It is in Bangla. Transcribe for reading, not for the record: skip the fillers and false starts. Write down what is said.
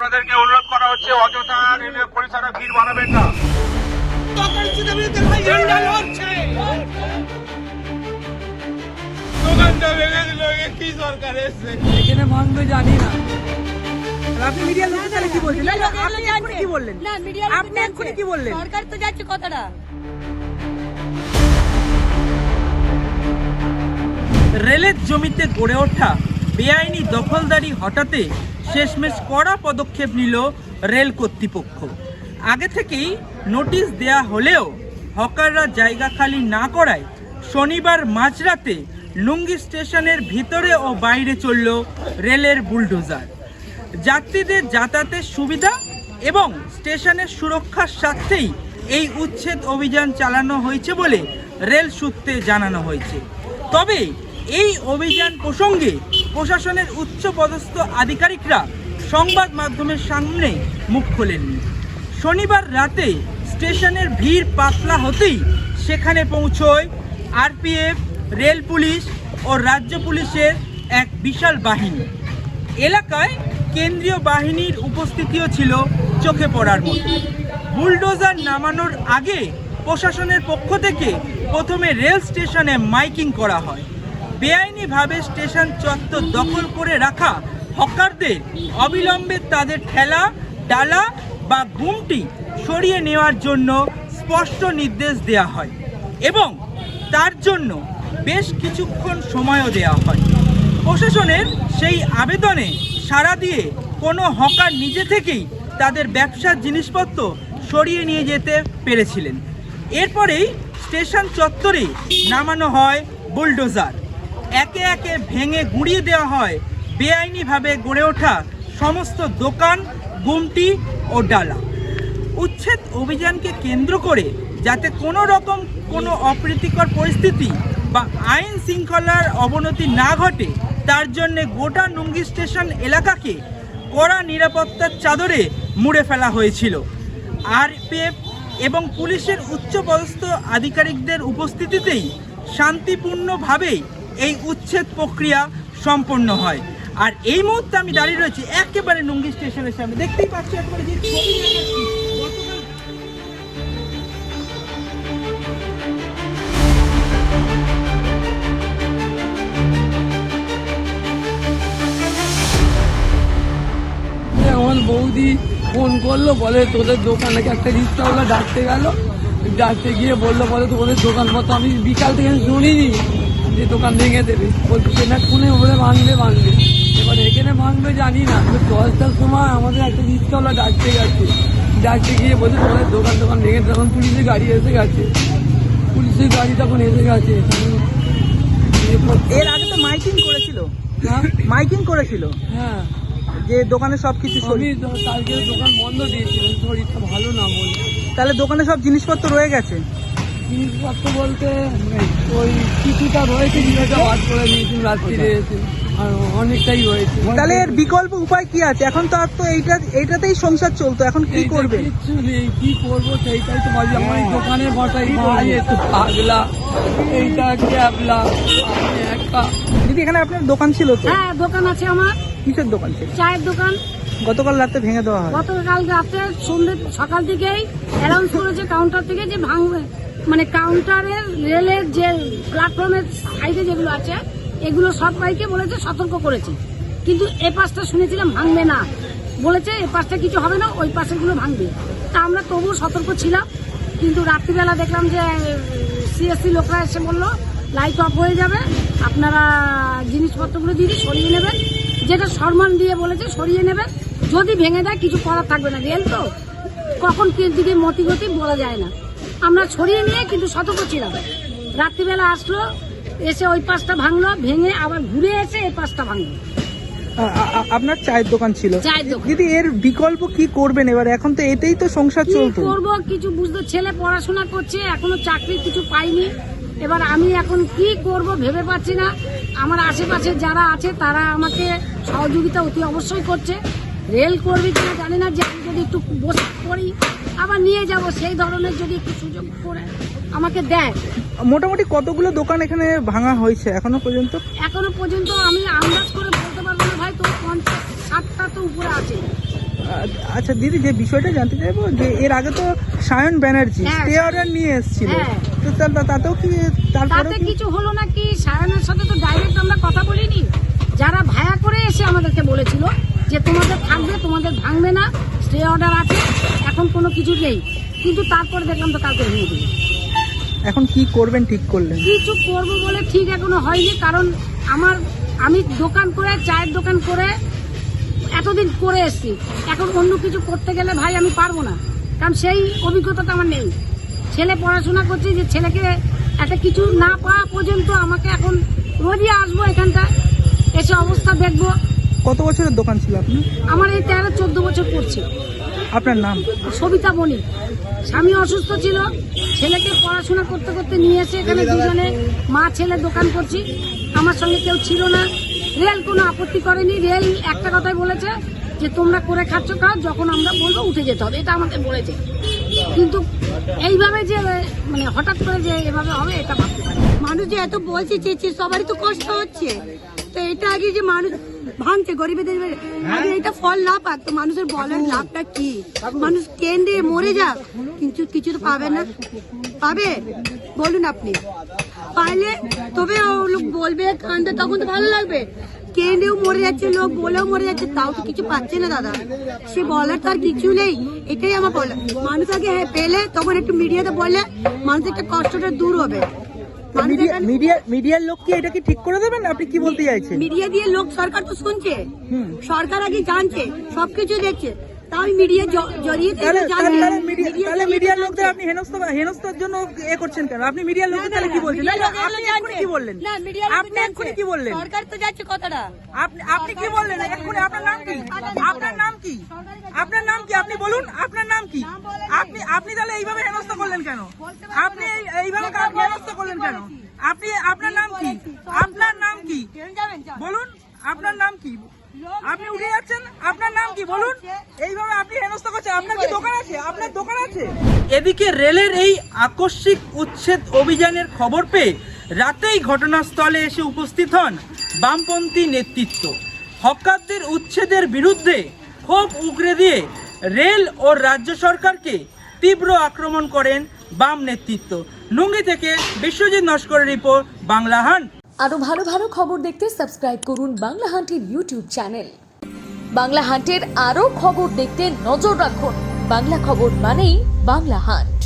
আপনাদেরকে অনুরোধ করা হচ্ছে অযথা রেলের পরিষেবা ভিড় বাড়াবেন না। কি সরকার এসছে এখানে ভাঙবে জানি না। আপনি মিডিয়ার লোক তাহলে কি বলছেন? আপনি এখন কি বললেন? না মিডিয়া আপনি এখন কি বললেন? সরকার তো যাচ্ছে কথাটা। রেলের জমিতে গড়ে ওঠা বেআইনি দখলদারি হটাতে শেষমেশ কড়া পদক্ষেপ নিল রেল কর্তৃপক্ষ। আগে থেকেই নোটিশ দেয়া হলেও হকাররা জায়গা খালি না করায় শনিবার মাঝরাতে লুঙ্গি স্টেশনের ভিতরে ও বাইরে চলল রেলের বুলডোজার। যাত্রীদের যাতায়াতের সুবিধা এবং স্টেশনের সুরক্ষার স্বার্থেই এই উচ্ছেদ অভিযান চালানো হয়েছে বলে রেল সূত্রে জানানো হয়েছে। তবে এই অভিযান প্রসঙ্গে প্রশাসনের উচ্চপদস্থ আধিকারিকরা সংবাদ মাধ্যমের সামনে মুখ খোলেননি। শনিবার রাতে স্টেশনের ভিড় পাতলা হতেই সেখানে পৌঁছয় আরপিএফ, রেল পুলিশ ও রাজ্য পুলিশের এক বিশাল বাহিনী। এলাকায় কেন্দ্রীয় বাহিনীর উপস্থিতিও ছিল চোখে পড়ার মতো। বুলডোজার নামানোর আগে প্রশাসনের পক্ষ থেকে প্রথমে রেল স্টেশনে মাইকিং করা হয়। বেআইনিভাবে স্টেশন চত্বর দখল করে রাখা হকারদের অবিলম্বে তাদের ঠেলা, ডালা বা গুমটি সরিয়ে নেওয়ার জন্য স্পষ্ট নির্দেশ দেওয়া হয় এবং তার জন্য বেশ কিছুক্ষণ সময়ও দেওয়া হয়। প্রশাসনের সেই আবেদনে সাড়া দিয়ে কোনো হকার নিজে থেকেই তাদের ব্যবসার জিনিসপত্র সরিয়ে নিয়ে যেতে পেরেছিলেন। এরপরেই স্টেশন চত্বরে নামানো হয় বুলডোজার। একে একে ভেঙে গুঁড়িয়ে দেওয়া হয় বেআইনিভাবে গড়ে ওঠা সমস্ত দোকান, গুমটি ও ডালা। উচ্ছেদ অভিযানকে কেন্দ্র করে যাতে কোনো রকম কোনো অপ্রীতিকর পরিস্থিতি বা আইন শৃঙ্খলার অবনতি না ঘটে তার জন্যে গোটা লুঙ্গি স্টেশন এলাকাকে কড়া নিরাপত্তার চাদরে মুড়ে ফেলা হয়েছিল। আরপিএফ এবং পুলিশের উচ্চপদস্থ আধিকারিকদের উপস্থিতিতেই শান্তিপূর্ণভাবে এই উচ্ছেদ প্রক্রিয়া সম্পন্ন হয়। আর এই মুহূর্তে আমি দাঁড়িয়ে রয়েছি একেবারে লুঙ্গি স্টেশনের সামনে। দেখতেই পাচ্ছি একেবারে যে ছবি দেখাচ্ছি, আমার বৌদি ফোন করলো, বলে তোদের দোকানে একটা রিক্সাওয়ালা ডাকতে গেল, ডাকতে গিয়ে বললো বলে তোদের দোকানপত্র, আমি বিকাল থেকে শুনিনি যে দোকান ভেঙে দেবে, বলছে না শুনে ওরে ভাঙবে। এবার এখানে ভাঙবে জানি না, 10টার সময় আমাদের একটা রিক্সাওয়ালা ডাকতে গিয়ে বলছে তোদের দোকান ভেঙে, তখন পুলিশের গাড়ি এসে গেছে। এর আগে তো মাইকিং করেছিল। হ্যাঁ মাইকিং করেছিল হ্যাঁ যে দোকানে সবকিছু আমি কালকে দোকান বন্ধ দিয়েছিলাম, শরীরটা ভালো না বলে। তাহলে দোকানে সব জিনিসপত্র রয়ে গেছে। জিনিসপত্র বলতে ওই কিছুটা রয়েছে, যেটা বাদ করে নিয়েছিলাম রাত্রিরে এসে, আর অনেকটাই রয়েছে। তাহলে এর বিকল্প উপায় কি আছে? এখন তো আর তো এইটাতেই সংসার চলতো, এখন কি করবে? কিচ্ছু নেই, কি করবো সেইটাই তো ভাবি। আমার এই দোকানে বসাই ভাই একটু পাগলা, এইটা ক্যাবলা, আমি একা। দিদি এখানে আপনার দোকান ছিল তো? হ্যাঁ দোকান আছে আমার। কিসের দোকান ছিল? চায়ের দোকান। গতকাল রাতে ভেঙে দেওয়া হয়। গতকাল রাতে সকাল থেকেই অ্যানাউন্স করেছে কাউন্টার থেকে যে ভাঙবে, মানে কাউন্টারের রেলের যে প্ল্যাটফর্মের সাইডে যেগুলো আছে এগুলো সবাইকে বলেছে, সতর্ক করেছে। কিন্তু এ পাশটা শুনেছিলাম ভাঙবে না, বলেছে এ পাশটা কিছু হবে না, ওই পাশেগুলো ভাঙবে। তা আমরা তবুও সতর্ক ছিলাম। কিন্তু রাত্রিবেলা দেখলাম যে সিএসসি লোকরা এসে বললো লাইট অফ হয়ে যাবে, আপনারা জিনিসপত্রগুলো দিয়ে সরিয়ে নেবেন, যেটা সম্মান দিয়ে বলেছে সরিয়ে নেবেন। যদি ভেঙে দেয় কিছু করার থাকবে না, রেল তো কখন কি দিকে মতিগতি বলা যায় না। আমরা ছড়িয়ে নিয়ে কিন্তু সতর্ক ছিলাম। রাত্রিবেলা আসলো, এসে ওই পাশটা ভাঙলো, ভেঙে আবার ঘুরে এসে এই পাশটা ভাঙলো। আপনার চায়ের দোকান ছিল। চায়ের দোকান। দিদি এর বিকল্প কি করবেন এবার? এখন তো এতেই তো সংসার কি চলতো। করবো কিছু বুঝতে, ছেলে পড়াশোনা করছে, এখনো চাকরি কিছু পাইনি। এবার আমি এখন কি করব ভেবে পাচ্ছি না। আমার আশেপাশে যারা আছে তারা আমাকে সহযোগিতা অতি অবশ্যই করছে। রেল করবে কিনা জানি না, যে আমি যদি একটু বসে পড়ি আবার নিয়ে যাব, সেই ধরনের যদি একটু সুযোগ করে আমাকে দেয়। মোটামুটি কতগুলো দোকান এখানে ভাঙা হয়েছে এখনো পর্যন্ত? এখনো পর্যন্ত আমি আন্দাজ করে বলতে পারবো না ভাই, তো 50-60টা তো উপরে আছে। আচ্ছা দিদি, যে বিষয়টা জানতে চাইবো যে এর আগে তো সায়ন ব্যানার্জি হ্যাঁ, স্টে অর্ডার নিয়ে এসেছিল, হ্যাঁ। তো তাতেও কি তারপরে তাতে কিছু হলো নাকি? সায়নের সাথে তো ডাইরেক্ট আমরা কথা বলিনি। যারা ভায়া করে এসে আমাদেরকে বলেছিল যে তোমাদের থাকবে, তোমাদের ভাঙবে না, স্টে অর্ডার আছে, এখন কোনো কিছু নেই, কিন্তু তারপরে দেখলাম তো কাউকে ভেঙে দিল। এখন কি করবেন ঠিক করলেন? কিছু করবো বলে ঠিক এখনো হয়নি, কারণ আমি দোকান করে, চায়ের দোকান করে এতদিন করে এসেছি। এখন অন্য কিছু করতে গেলে ভাই আমি পারবো না, কারণ সেই অভিজ্ঞতাটা আমার নেই। ছেলে পড়াশোনা করছে, যে ছেলেকে একটা কিছু না পাওয়া পর্যন্ত আমাকে এখন রোজই আসবো এখানটা, এসে অবস্থা দেখবো। কত বছরের দোকান ছিল আপনার? আমার এই 13-14 বছর করছে। আপনার নাম? সবিতা বণিক। স্বামী অসুস্থ ছিল, ছেলেকে পড়াশোনা করতে করতে নিয়ে এসে এখানে দুজনে মা ছেলে দোকান করছি। আমার সঙ্গে কেউ ছিল না, রেল কোনো আপত্তি করেনি। রেল একটা কথাই বলেছে যে তোমরা করে খাচ্ছ খাও, যখন আমরা বলবো উঠে যেতে হবে, এটা আমাকে বলেছে। কিন্তু এইভাবে যে মানে হঠাৎ করে যে এভাবে হবে এটা ভাবতে পারি। মানুষ যে এত বলছে চেয়েছে, সবারই তো কষ্ট হচ্ছে। তো এটা আগে যে মানুষ ভাঙছে গরিবেদের, আগে এটা ফল না পাক তো মানুষের বলার লাভটা কি? মানুষ কেন্দ্রে মরে যাক, কিন্তু কিছু তো পাবে না। পাবে বলুন আপনি? পাইলে তবে ও লোক বলবে, কান্দে, তখন তো ভালো লাগবে। কেন্দ্রেও মরে যাচ্ছে লোক, বলেও মরে যাচ্ছে, তাও তো কিছু পাচ্ছে না দাদা। সে বলার তো আর কিছু নেই, এটাই আমার বলা। মানুষ আগে পেলে তখন একটু মিডিয়াতে বললে মানুষের একটা কষ্টটা দূর হবে। মিডিয়ার লোক কি এটা কি ঠিক করে দেবেন? আপনি কি বলতে চাইছেন? মিডিয়া দিয়ে লোক, সরকার তো শুনছে, সরকার আগে জানছে, সবকিছু দেখছে, তাও মিডিয়া জড়িয়ে মিডিয়ার লোকদের আপনি হেনস্থার জন্য এ করছেন কেন? আপনি মিডিয়ার লোকদের তাহলে কি বলছেন? আপনি এক্ষুনি কি বললেন? আপনি এক্ষুনি কি বললেন? সরকার তো যাচ্ছে কথাটা। আপনি কি বললেন এক্ষুনি? আপনার নাম কি? আপনার নাম কি? আপনার নাম কি? আপনি বলুন, আপনার নাম কি? আপনি তাহলে এইভাবে হেনস্থা করলেন কেন? আপনি এইভাবে হেনস্থা করলেন কেন? আপনার নাম কি? আপনার নাম কি বলুন? আপনার নাম কি? আপনি উঠে যাচ্ছেন, আপনার নাম কি বলুন? এইভাবে আপনি হেনস্থা করছেন। আপনার কি দোকান আছে? আপনার দোকান আছে? এদিকে রেলের এই আকস্মিক উচ্ছেদ অভিযানের খবর পেয়ে রাতেই ঘটনাস্থলে এসে উপস্থিত হন বামপন্থী নেতৃত্ব। হকারদের উচ্ছেদের বিরুদ্ধে ক্ষোভ উগরে দিয়ে রেল ও রাজ্য সরকারকে তীব্র আক্রমণ করেন বাম নেতৃত্ব। নুঙ্গি থেকে বিশ্বজিৎ নস্করের রিপোর্ট, বাংলা হান্ট। আরো ভালো ভালো খবর দেখতে সাবস্ক্রাইব করুন বাংলা হান্টের ইউটিউব চ্যানেল। বাংলা হান্টের আরো খবর দেখতে নজর রাখুন। বাংলা খবর মানেই বাংলা হান্ট।